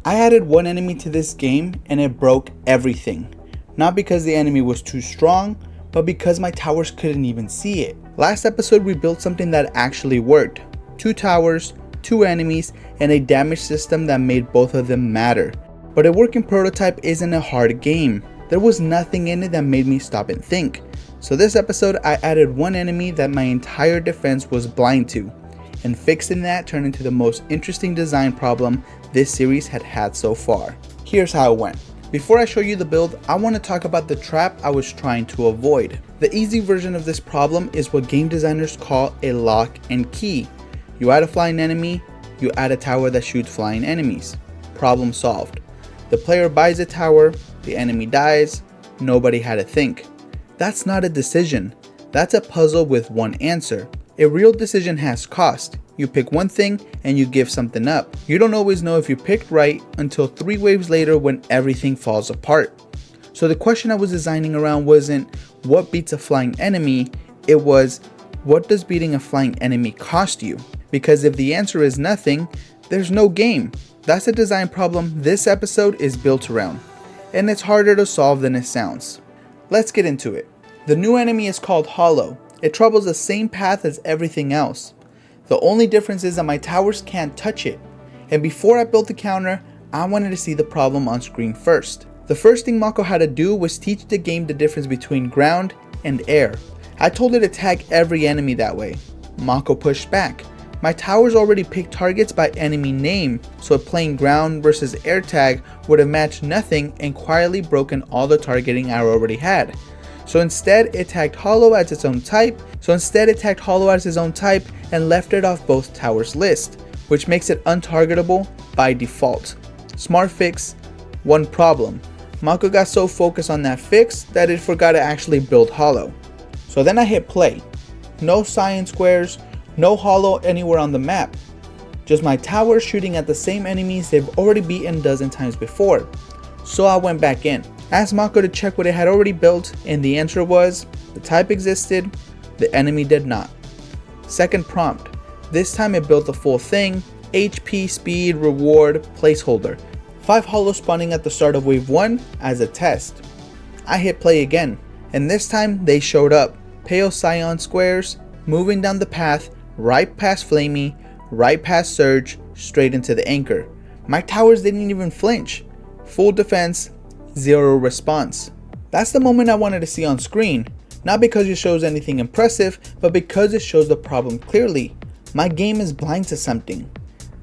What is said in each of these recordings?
I added one enemy to this game and it broke everything. Not because the enemy was too strong, but because my towers couldn't even see it. Last episode we built something that actually worked. 2 towers, 2 enemies, and a damage system that made both of them matter. But a working prototype isn't a hard game. There was nothing in it that made me stop and think. So this episode I added one enemy that my entire defense was blind to. And fixing that turned into the most interesting design problem this series had so far. Here's how it went. Before I show you the build, I want to talk about the trap I was trying to avoid. The easy version of this problem is what game designers call a lock and key. You add a flying enemy, you add a tower that shoots flying enemies. Problem solved. The player buys a tower, the enemy dies, nobody had to think. That's not a decision. That's a puzzle with one answer. A real decision has cost. You pick one thing and you give something up. You don't always know if you picked right until 3 waves later when everything falls apart. So the question I was designing around wasn't what beats a flying enemy, it was what does beating a flying enemy cost you? Because if the answer is nothing, there's no game. That's a design problem this episode is built around. And it's harder to solve than it sounds. Let's get into it. The new enemy is called Hollow. It travels the same path as everything else. The only difference is that my towers can't touch it. And before I built the counter, I wanted to see the problem on screen first. The first thing Makko had to do was teach the game the difference between ground and air. I told it to tag every enemy that way. Makko pushed back. My towers already picked targets by enemy name, so playing ground versus air tag would have matched nothing and quietly broken all the targeting I already had. So instead it tagged Hollow as its own type, and left it off both towers list, which makes it untargetable by default. Smart fix, one problem. Makko got so focused on that fix that it forgot to actually build Hollow. So then I hit play. No cyan squares, no Hollow anywhere on the map. Just my towers shooting at the same enemies they've already beaten a dozen times before. So I went back in, asked Makko to check what it had already built, and the answer was the type existed, the enemy did not. Second prompt. This time it built the full thing, HP, speed, reward, placeholder. 5 Hollows spawning at the start of wave 1 as a test. I hit play again, and this time they showed up. Pale cyan squares, moving down the path, right past Flamey, right past Surge, straight into the anchor. My towers didn't even flinch. Full defense, 0 response. That's the moment I wanted to see on screen. Not because it shows anything impressive, but because it shows the problem clearly. My game is blind to something.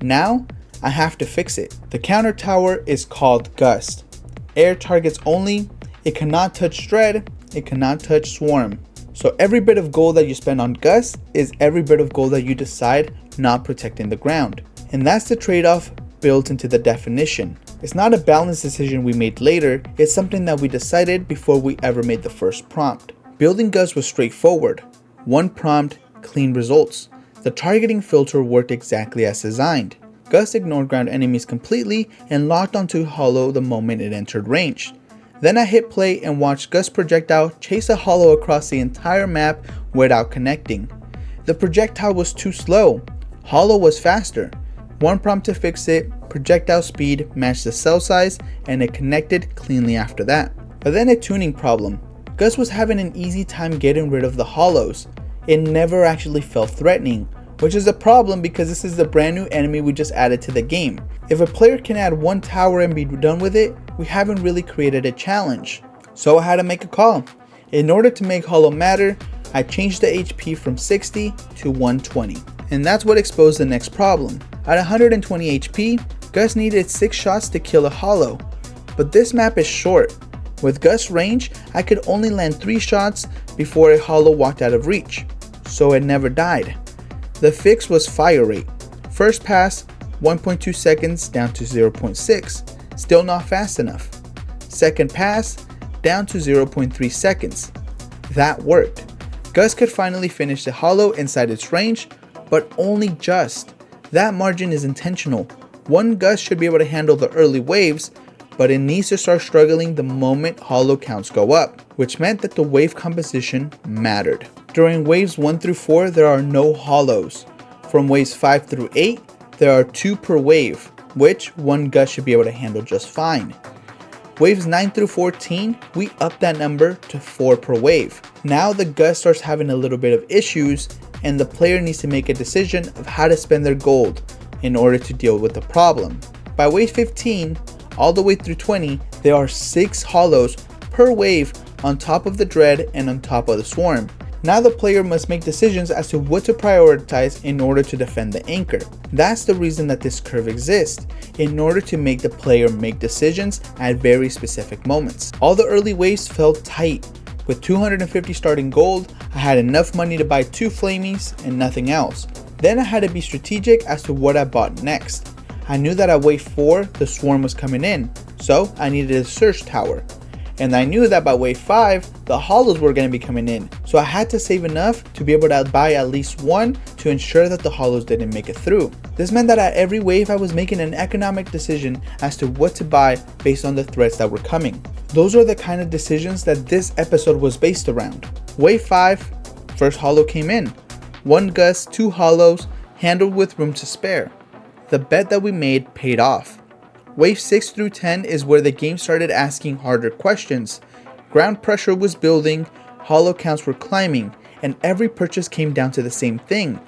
Now, I have to fix it. The counter tower is called Gust. Air targets only, it cannot touch Dread, it cannot touch Swarm. So every bit of gold that you spend on Gust is every bit of gold that you decide not protecting the ground. And that's the trade-off built into the definition. It's not a balanced decision we made later, it's something that we decided before we ever made the first prompt. Building Gust was straightforward. One prompt, clean results. The targeting filter worked exactly as designed. Gust ignored ground enemies completely and locked onto Hollow the moment it entered range. Then I hit play and watched Gust projectile chase a Hollow across the entire map without connecting. The projectile was too slow. Hollow was faster. One prompt to fix it, projectile speed matched the cell size, and it connected cleanly after that. But then a tuning problem. Gust was having an easy time getting rid of the Hollows. It never actually felt threatening, which is a problem because this is the brand new enemy we just added to the game. If a player can add one tower and be done with it, we haven't really created a challenge. So I had to make a call. In order to make Hollow matter, I changed the HP from 60 to 120. And that's what exposed the next problem. At 120 HP, Gust needed 6 shots to kill a Hollow. But this map is short. With Gust range, I could only land 3 shots before a Hollow walked out of reach, so it never died. The fix was fire rate. First pass, 1.2 seconds down to 0.6, still not fast enough. Second pass, down to 0.3 seconds. That worked. Gust could finally finish the Hollow inside its range, but only just. That margin is intentional. One Gust should be able to handle the early waves, but it needs to start struggling the moment Hollow counts go up, which meant that the wave composition mattered. During waves 1 through 4, there are no Hollows. From waves 5 through 8, there are 2 per wave. which one Gust should be able to handle just fine. Waves 9 through 14, we up that number to 4 per wave. Now the Gust starts having a little bit of issues, and the player needs to make a decision of how to spend their gold in order to deal with the problem. By wave 15, all the way through 20, there are 6 hollows per wave on top of the Dread and on top of the Swarm. Now the player must make decisions as to what to prioritize in order to defend the anchor. That's the reason that this curve exists, in order to make the player make decisions at very specific moments. All the early waves felt tight. With 250 starting gold, I had enough money to buy 2 flamies and nothing else. Then I had to be strategic as to what I bought next. I knew that at wave 4 the Swarm was coming in, so I needed a search tower. And I knew that by wave 5, the hollows were going to be coming in, so I had to save enough to be able to buy at least one to ensure that the hollows didn't make it through. This meant that at every wave I was making an economic decision as to what to buy based on the threats that were coming. Those are the kind of decisions that this episode was based around. Wave 5, first hollow came in. 1 Gust, 2 hollows, handled with room to spare. The bet that we made paid off. Wave 6 through 10 is where the game started asking harder questions. Ground pressure was building, hollow counts were climbing, and every purchase came down to the same thing.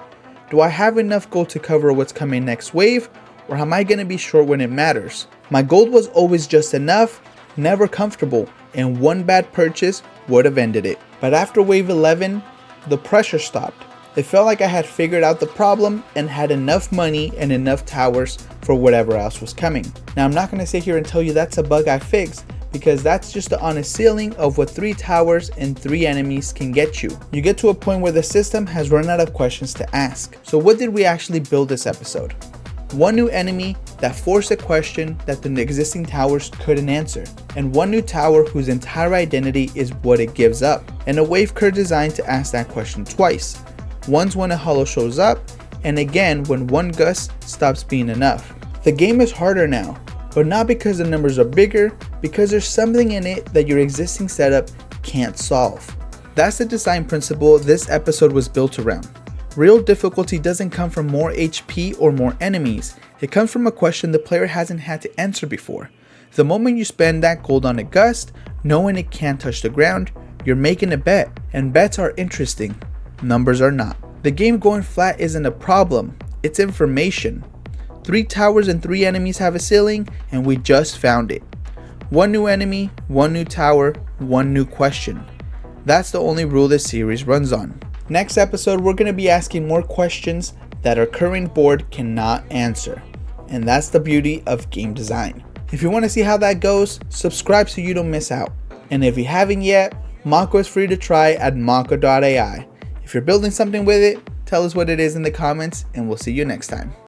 Do I have enough gold to cover what's coming next wave, or am I going to be short when it matters? My gold was always just enough, never comfortable, and one bad purchase would have ended it. But after wave 11, the pressure stopped. It felt like I had figured out the problem and had enough money and enough towers for whatever else was coming. Now I'm not going to sit here and tell you that's a bug I fixed, because that's just the honest ceiling of what 3 towers and 3 enemies can get you. You get to a point where the system has run out of questions to ask. So what did we actually build this episode? 1 new enemy that forced a question that the existing towers couldn't answer, and 1 new tower whose entire identity is what it gives up, and a wave curve designed to ask that question twice. Once when a hollow shows up, and again when 1 Gust stops being enough. The game is harder now, but not because the numbers are bigger, because there's something in it that your existing setup can't solve. That's the design principle this episode was built around. Real difficulty doesn't come from more HP or more enemies, it comes from a question the player hasn't had to answer before. The moment you spend that gold on a Gust, knowing it can't touch the ground, you're making a bet, and bets are interesting. Numbers are not. The game going flat isn't a problem, it's information. 3 towers and 3 enemies have a ceiling, and we just found it. 1 new enemy, 1 new tower, 1 new question. That's the only rule this series runs on. Next episode, we're going to be asking more questions that our current board cannot answer. And that's the beauty of game design. If you want to see how that goes, subscribe so you don't miss out. And if you haven't yet, Makko is free to try at makko.ai. If you're building something with it, tell us what it is in the comments, and we'll see you next time.